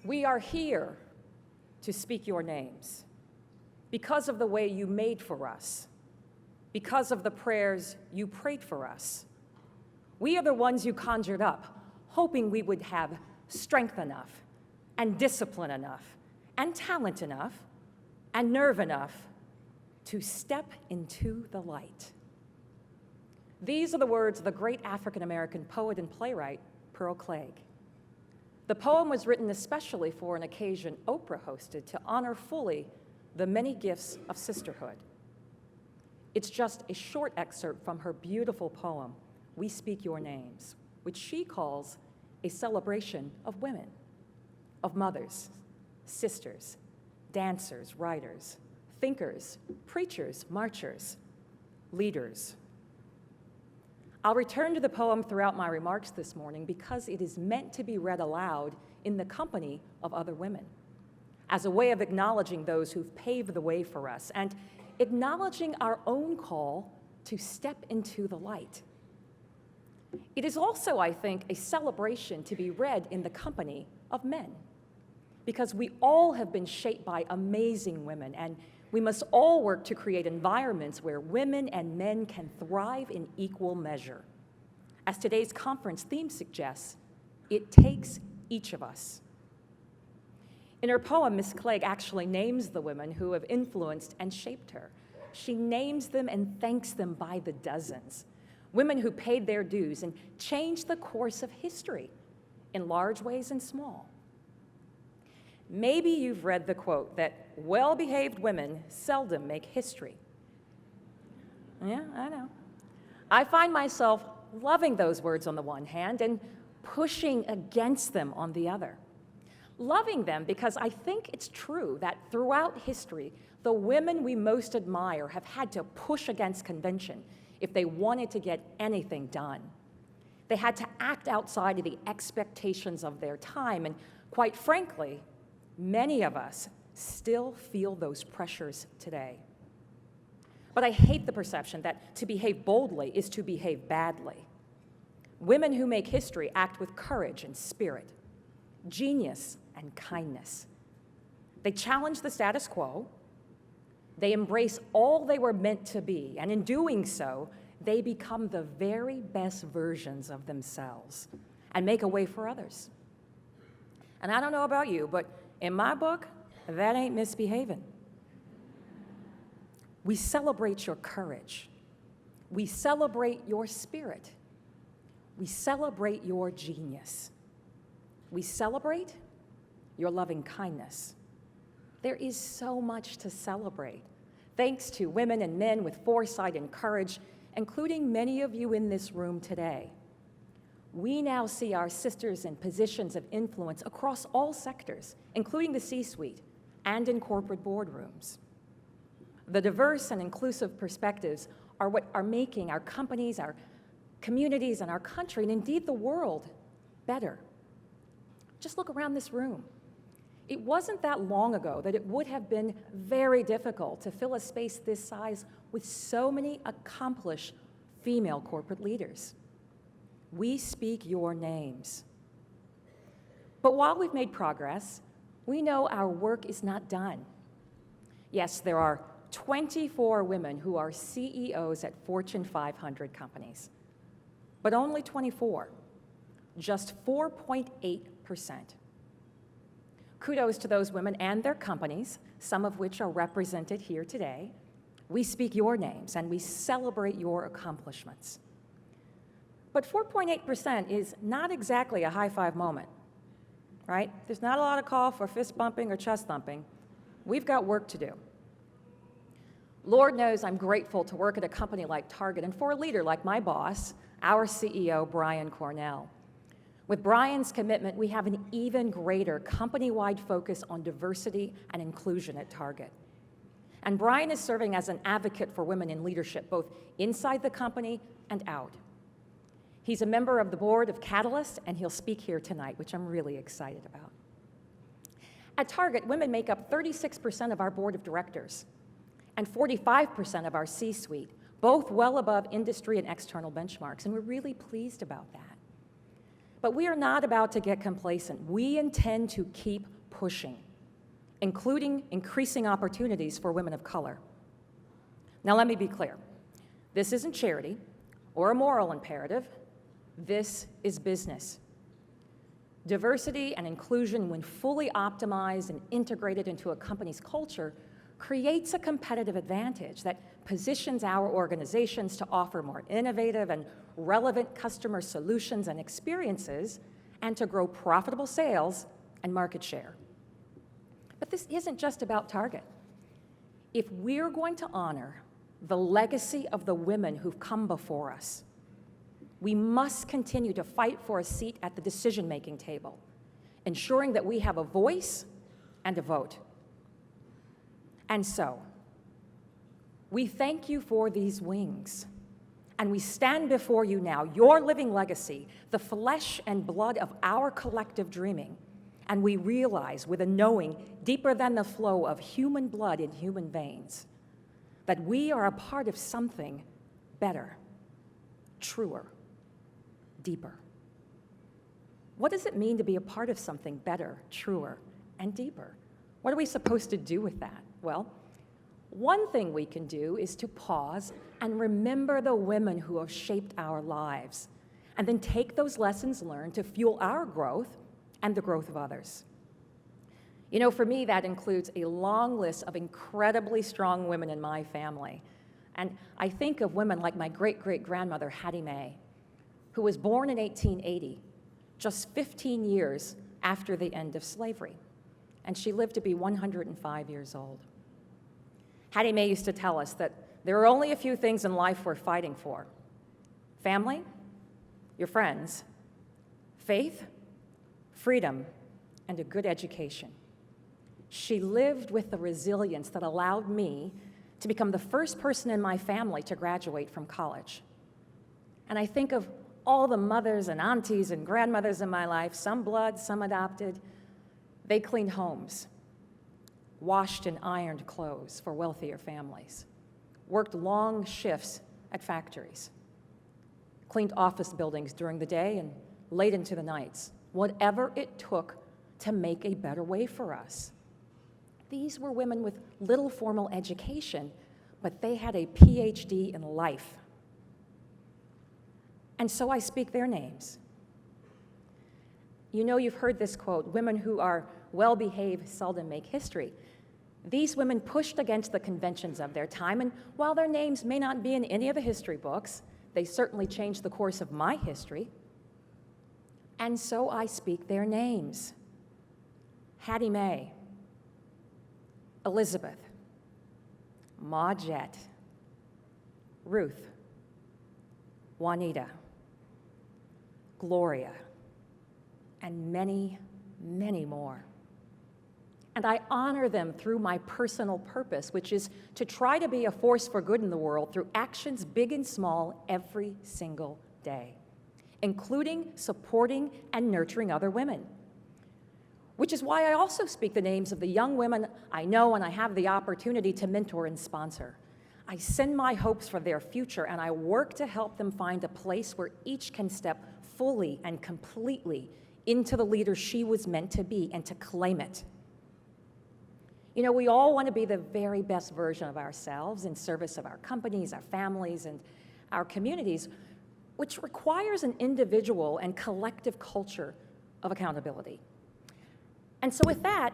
We are here to speak your names because of the way you made for us, because of the prayers you prayed for us. We are the ones you conjured up, hoping we would have strength enough, and discipline enough, and talent enough, and nerve enough to step into the light. These are the words of the great African-American poet and playwright, Pearl Cleage. The poem was written especially for an occasion Oprah hosted to honor fully the many gifts of sisterhood. It's just a short excerpt from her beautiful poem, We Speak Your Names, which she calls a celebration of women, of mothers, sisters, dancers, writers, thinkers, preachers, marchers, leaders. I'll return to the poem throughout my remarks this morning because it is meant to be read aloud in the company of other women, as a way of acknowledging those who've paved the way for us and acknowledging our own call to step into the light. It is also, I think, a celebration to be read in the company of men, because we all have been shaped by amazing women, and we must all work to create environments where women and men can thrive in equal measure. As today's conference theme suggests, it takes each of us. In her poem, Miss Cleage actually names the women who have influenced and shaped her. She names them and thanks them by the dozens. Women who paid their dues and changed the course of history in large ways and small. Maybe you've read the quote that well-behaved women seldom make history. Yeah, I know. I find myself loving those words on the one hand and pushing against them on the other. Loving them because I think it's true that throughout history, the women we most admire have had to push against convention if they wanted to get anything done. They had to act outside of the expectations of their time, and quite frankly, many of us still feel those pressures today. But I hate the perception that to behave boldly is to behave badly. Women who make history act with courage and spirit, genius and kindness. They challenge the status quo. They embrace all they were meant to be, and in doing so, they become the very best versions of themselves and make a way for others. And I don't know about you, but in my book, that ain't misbehaving. We celebrate your courage. We celebrate your spirit. We celebrate your genius. We celebrate your loving kindness. There is so much to celebrate, thanks to women and men with foresight and courage, including many of you in this room today. We now see our sisters in positions of influence across all sectors, including the C-suite and in corporate boardrooms. The diverse and inclusive perspectives are what are making our companies, our communities, and our country, and indeed the world, better. Just look around this room. It wasn't that long ago that it would have been very difficult to fill a space this size with so many accomplished female corporate leaders. We speak your names. But while we've made progress, we know our work is not done. Yes, there are 24 women who are CEOs at Fortune 500 companies, but only 24, just 4.8%. Kudos to those women and their companies, some of which are represented here today. We speak your names and we celebrate your accomplishments. But 4.8% is not exactly a high-five moment, right? There's not a lot of call for fist bumping or chest thumping. We've got work to do. Lord knows I'm grateful to work at a company like Target and for a leader like my boss, our CEO, Brian Cornell. With Brian's commitment, we have an even greater company-wide focus on diversity and inclusion at Target. And Brian is serving as an advocate for women in leadership, both inside the company and out. He's a member of the board of Catalyst, and he'll speak here tonight, which I'm really excited about. At Target, women make up 36% of our board of directors and 45% of our C-suite, both well above industry and external benchmarks, and we're really pleased about that. But we are not about to get complacent. We intend to keep pushing, including increasing opportunities for women of color. Now, let me be clear. This isn't charity or a moral imperative. This is business. Diversity and inclusion, when fully optimized and integrated into a company's culture, creates a competitive advantage that positions our organizations to offer more innovative and relevant customer solutions and experiences, and to grow profitable sales and market share. But this isn't just about Target. If we're going to honor the legacy of the women who've come before us, we must continue to fight for a seat at the decision-making table, ensuring that we have a voice and a vote. And so, we thank you for these wings, and we stand before you now, your living legacy, the flesh and blood of our collective dreaming, and we realize with a knowing deeper than the flow of human blood in human veins that we are a part of something better, truer, deeper. What does it mean to be a part of something better, truer, and deeper? What are we supposed to do with that? Well, one thing we can do is to pause and remember the women who have shaped our lives, and then take those lessons learned to fuel our growth and the growth of others. You know, for me, that includes a long list of incredibly strong women in my family. And I think of women like my great-great-grandmother, Hattie Mae, who was born in 1880, just 15 years after the end of slavery. And she lived to be 105 years old. Hattie Mae used to tell us that there are only a few things in life worth fighting for: family, your friends, faith, freedom, and a good education. She lived with the resilience that allowed me to become the first person in my family to graduate from college. And I think of all the mothers and aunties and grandmothers in my life, some blood, some adopted. They cleaned homes, washed and ironed clothes for wealthier families, worked long shifts at factories, cleaned office buildings during the day and late into the nights, whatever it took to make a better way for us. These were women with little formal education, but they had a PhD in life. And so I speak their names. You know, you've heard this quote, "Women who are well-behaved seldom make history." These women pushed against the conventions of their time, and while their names may not be in any of the history books, they certainly changed the course of my history. And so I speak their names. Hattie Mae, Elizabeth, Ma Jett, Ruth, Juanita, Gloria, and many, many more. And I honor them through my personal purpose, which is to try to be a force for good in the world through actions big and small every single day, including supporting and nurturing other women. Which is why I also speak the names of the young women I know and I have the opportunity to mentor and sponsor. I send my hopes for their future, and I work to help them find a place where each can step fully and completely into the leader she was meant to be and to claim it. You know, we all want to be the very best version of ourselves in service of our companies, our families, and our communities, which requires an individual and collective culture of accountability. And so with that,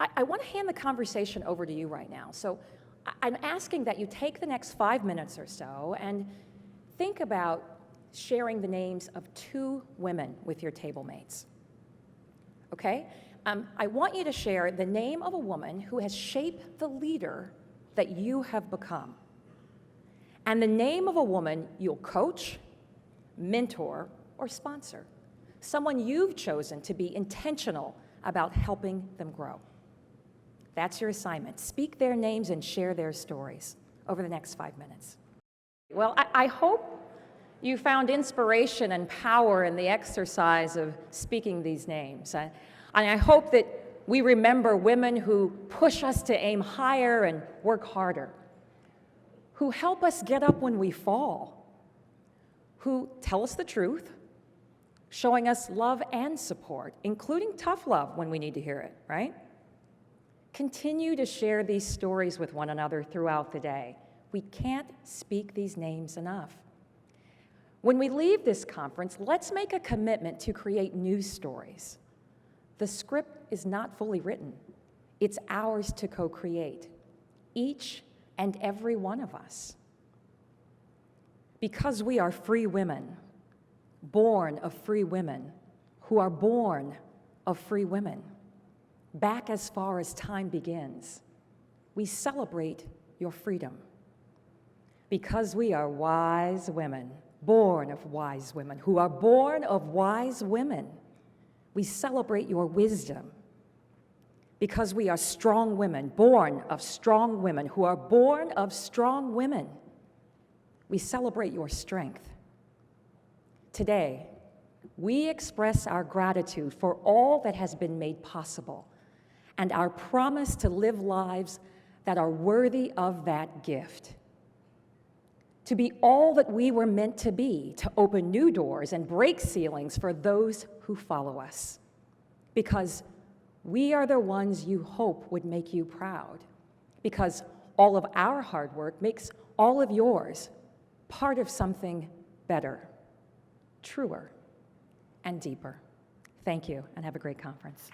I want to hand the conversation over to you right now. So I'm asking that you take the next 5 minutes or so and think about sharing the names of 2 women with your table mates. Okay? I want you to share the name of a woman who has shaped the leader that you have become, and the name of a woman you'll coach, mentor, or sponsor, someone you've chosen to be intentional about helping them grow. That's your assignment. Speak their names and share their stories over the next 5 minutes. Well, I hope you found inspiration and power in the exercise of speaking these names. And I hope that we remember women who push us to aim higher and work harder, who help us get up when we fall, who tell us the truth, showing us love and support, including tough love when we need to hear it, right? Continue to share these stories with one another throughout the day. We can't speak these names enough. When we leave this conference, let's make a commitment to create new stories. The script is not fully written. It's ours to co-create, each and every one of us. Because we are free women, born of free women, who are born of free women, back as far as time begins, we celebrate your freedom. Because we are wise women, born of wise women, who are born of wise women, we celebrate your wisdom. Because we are strong women, born of strong women, who are born of strong women, we celebrate your strength. Today, we express our gratitude for all that has been made possible and our promise to live lives that are worthy of that gift. To be all that we were meant to be, to open new doors and break ceilings for those who follow us. Because we are the ones you hope would make you proud. Because all of our hard work makes all of yours part of something better, truer, and deeper. Thank you, and have a great conference.